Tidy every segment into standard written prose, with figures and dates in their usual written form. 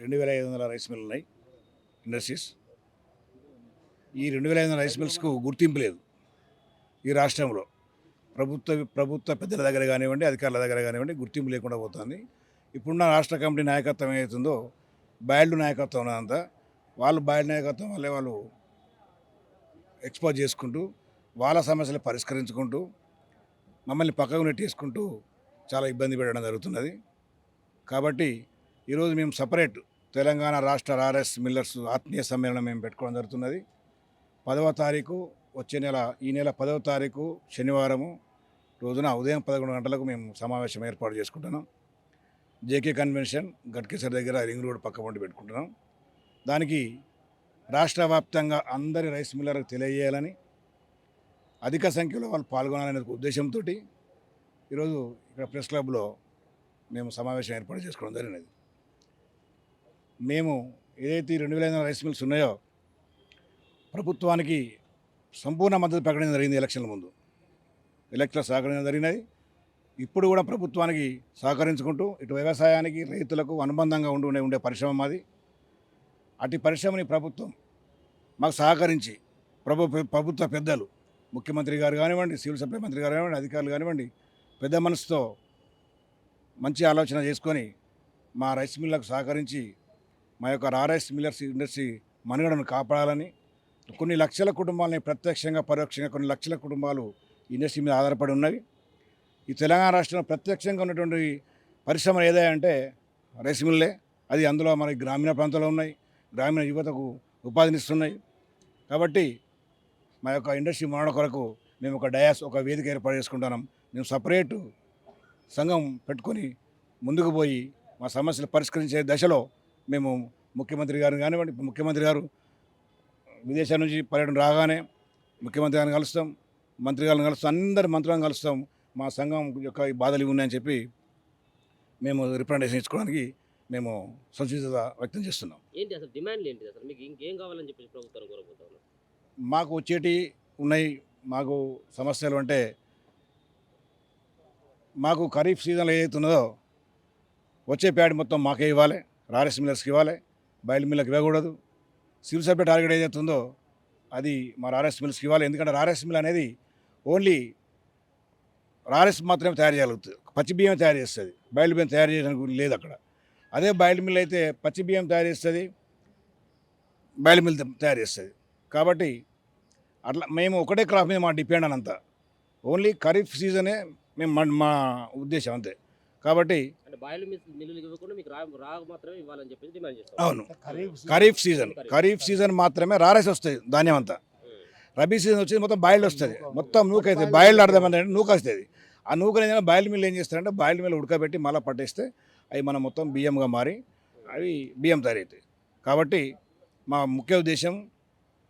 2500 rice mill ఉన్నాయి industries. ఈ 2500 rice మిల్స్కు గుర్తింపు లేదు ఈ రాష్ట్రంలో. ప్రభుత్వ పెద్దల దగ్గర కానివ్వండి, అధికారుల దగ్గర కానివ్వండి, గుర్తింపు లేకుండా పోతుంది. ఇప్పుడున్న రాష్ట్ర కమిటీ నాయకత్వం ఏమవుతుందో బయళ్ళు నాయకత్వం అంతా, వాళ్ళు బయలు నాయకత్వం వల్లే వాళ్ళు ఎక్స్పోజ్ చేసుకుంటూ వాళ్ళ సమస్యలు పరిష్కరించుకుంటూ మమ్మల్ని పక్కకు నెట్టేసుకుంటూ చాలా ఇబ్బంది పెట్టడం జరుగుతున్నది. కాబట్టి ఈరోజు మేము సపరేట్ తెలంగాణ రాష్ట్ర ఆర్ఎస్ మిల్లర్స్ ఆత్మీయ సమ్మేళనం మేము పెట్టుకోవడం జరుగుతున్నది. 10వ తారీఖు ఈ నెల 10వ తారీఖు శనివారము రోజున ఉదయం 11 గంటలకు మేము సమావేశం ఏర్పాటు చేసుకుంటున్నాం. జేకే కన్వెన్షన్ గట్కేసర్ దగ్గర రింగ్ రోడ్ పక్క పండి పెట్టుకుంటున్నాం. దానికి రాష్ట్ర వ్యాప్తంగా అందరి రైస్ మిల్లర్లకు తెలియజేయాలని, అధిక సంఖ్యలో వాళ్ళు పాల్గొనాలనే ఉద్దేశంతో ఈరోజు ఇక్కడ ప్రెస్ క్లబ్లో మేము సమావేశం ఏర్పాటు చేసుకోవడం జరిగినది. మేము ఏదైతే 2500 రైస్ మిల్స్ ఉన్నాయో ప్రభుత్వానికి సంపూర్ణ మద్దతు ప్రకటించడం జరిగింది. ఎలక్షన్ల ముందు సహకరించడం జరిగినది. ఇప్పుడు కూడా ప్రభుత్వానికి సహకరించుకుంటూ ఇటు వ్యవసాయానికి రైతులకు అనుబంధంగా ఉండే పరిశ్రమ మాది. అటు పరిశ్రమని ప్రభుత్వం మాకు సహకరించి ప్రభుత్వ పెద్దలు ముఖ్యమంత్రి గారు కానివ్వండి, సివిల్ సప్లై మంత్రి గారు కానివ్వండి, అధికారులు కానివ్వండి, పెద్ద మనసుతో మంచి ఆలోచన చేసుకొని మా రైస్ మిల్లకు సహకరించి మా యొక్క రారైస్ మిల్లర్స్ ఇండస్ట్రీ మనుగడను కాపాడాలని, కొన్ని లక్షల కుటుంబాలని ప్రత్యక్షంగా పరోక్షంగా కొన్ని లక్షల కుటుంబాలు ఇండస్ట్రీ మీద ఆధారపడి ఉన్నవి. ఈ తెలంగాణ రాష్ట్రంలో ప్రత్యక్షంగా ఉన్నటువంటి పరిశ్రమలు ఏదంటే రైస్ మిల్లే. అది అందులో మనకి గ్రామీణ ప్రాంతాల్లో ఉన్నాయి, గ్రామీణ యువతకు ఉపాధినిస్తున్నాయి. కాబట్టి మా యొక్క ఇండస్ట్రీ మనుగడ కొరకు మేము ఒక వేదిక ఏర్పాటు చేసుకుంటున్నాం. మేము సపరేటు సంఘం పెట్టుకొని ముందుకు పోయి మా సమస్యలు పరిష్కరించే దశలో మేము ముఖ్యమంత్రి గారిని కానివ్వండి, ముఖ్యమంత్రి గారు విదేశాల నుంచి పర్యటన రాగానే ముఖ్యమంత్రి గారిని కలుస్తాం, మంత్రి గారిని కలుస్తాం, అందరి మంత్రులను కలుస్తాం. మా సంఘం యొక్క ఈ బాధలు ఉన్నాయని చెప్పి మేము రిప్రజెంటేషన్ ఇచ్చుకోవడానికి మేము సంసిద్ధత వ్యక్తం చేస్తున్నాం. ఏంటి అసలు డిమాండ్లు ఏంటి? అసలు మీకు ఇంకేం కావాలని చెప్పి ప్రభుత్వం కోరబోతున్నారు? మాకు వచ్చేటి ఉన్నాయి. మాకు సమస్యలు అంటే మాకు ఖరీఫ్ సీజన్లో ఏదైతే ఉన్నదో వచ్చే ప్యాడ్ మొత్తం మాకే ఇవ్వాలి, రారైస్ మిల్లర్స్కి ఇవ్వాలి, బయలు మిల్లర్కి ఇవ్వకూడదు. సివిల్ సప్లై టార్గెట్ ఏదైతే ఉందో అది మా రారైస్ మిల్స్కి ఇవ్వాలి. ఎందుకంటే రారైస్ మిల్ అనేది ఓన్లీ రారైస్ మాత్రమే తయారు చేయగలుగుతుంది, పచ్చి బియ్యం తయారు చేస్తుంది, బయలు బియ్యం తయారు చేయడానికి లేదు అక్కడ. అదే బయలు మిల్ అయితే పచ్చి బియ్యం తయారు చేస్తుంది, బయలు మిల్ తయారు చేస్తుంది. కాబట్టి అట్లా మేము ఒకటే క్రాప్ మీద మా డిపెండ్ అనంత ఓన్లీ ఖరీఫ్ సీజనే మేము మా ఉద్దేశం అంతే. కాబట్టి అవును, ఖరీఫ్ సీజన్ మాత్రమే రారైస్ వస్తుంది ధాన్యం అంతా. రబీ సీజన్ వచ్చేది మొత్తం బాయిల్డ్ వస్తుంది, మొత్తం నూక అవుతుంది. బాయిల్డ్ అర్థమంటే నూక వస్తుంది. ఆ నూకలు ఏదైనా బాయిల్ మిల్ ఏం చేస్తారంటే బాయిల్డ్ మిల్ ఉడకబెట్టి మళ్ళీ పట్టేస్తే అవి మనం మొత్తం బియ్యంగా మారి అవి బియ్యం తయారవుతాయి. కాబట్టి మా ముఖ్య ఉద్దేశం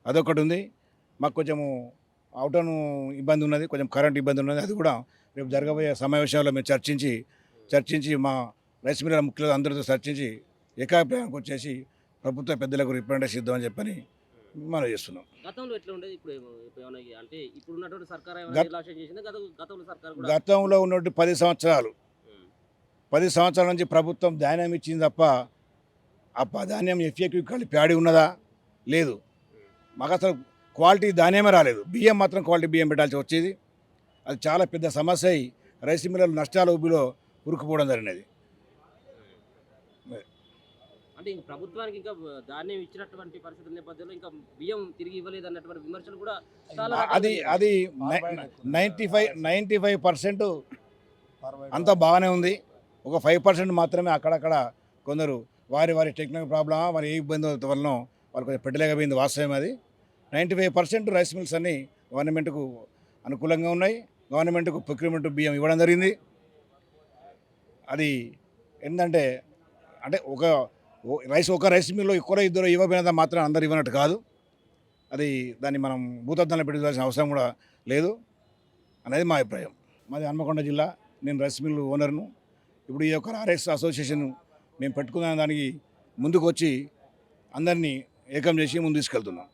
అదొకటి ఉంది. మాకు కొంచెము అవుటర్న్ ఇబ్బంది ఉన్నది, కొంచెం కరెంట్ ఇబ్బంది ఉన్నది. అది కూడా రేపు జరగబోయే సమావేశాల్లో మేము చర్చించి మా రైస్ మిల్లర్ ముఖ్యులు అందరితో చర్చించి ఏకాభిప్రాయానికి వచ్చేసి ప్రభుత్వ పెద్దలకు రిప్రజెంటేషన్ ఇద్దామని చెప్పని మనం చేస్తున్నాం. గతంలో ఉన్నట్టు 10 సంవత్సరాల నుంచి ప్రభుత్వం ధాన్యం ఇచ్చింది తప్ప ఆ ధాన్యం ఎఫ్ఏక్యూ ప్యాడీ ఉన్నదా? లేదు. మాకు అసలు క్వాలిటీ ధాన్యమే రాలేదు. బియ్యం మాత్రం క్వాలిటీ బియ్యం పెట్టాల్సి వచ్చేది. అది చాలా పెద్ద సమస్య అయ్యి రైస్ మిల్లర్లు నష్టాల ఊబిలో ఉరుకుపోవడం జరిగినది. అంటే ఇంక ప్రభుత్వానికి ఇంకా ధాన్యం ఇచ్చినటువంటి పరిస్థితుల నేపథ్యంలో ఇంకా బియ్యం తిరిగి ఇవ్వలేదు అన్నటువంటి విమర్శలు కూడా అది 95% అంతా బాగానే ఉంది. ఒక 5% మాత్రమే అక్కడక్కడ కొందరు వారి టెక్నికల్ ప్రాబ్లమా మరి ఏ ఇబ్బంది వలన వాళ్ళు కొంచెం పెట్టలేకపోయింది. వాస్తవం అది. 95% రైస్ మిల్స్ అన్నీ గవర్నమెంట్కు అనుకూలంగా ఉన్నాయి. గవర్నమెంట్కు ప్రొక్యూర్మెంట్ బియ్యం ఇవ్వడం జరిగింది. అది ఏంటంటే ఒక రైస్ మిల్లో ఇద్దరు ఇవ్వబోయినంత మాత్రం అందరు ఇవ్వనట్టు కాదు. దాన్ని మనం భూతద్దంలో పెట్టుకోవాల్సిన అవసరం కూడా లేదు అనేది మా అభిప్రాయం. మాది హన్మకొండ జిల్లా. నేను రైస్ మిల్ ఓనర్ను. ఇప్పుడు ఈ యొక్క ఆర్ఎస్ అసోసియేషన్ మేము పెట్టుకున్న దానికి ముందుకు వచ్చి అందరినీ ఏకం చేసి ముందు తీసుకెళ్తున్నాం.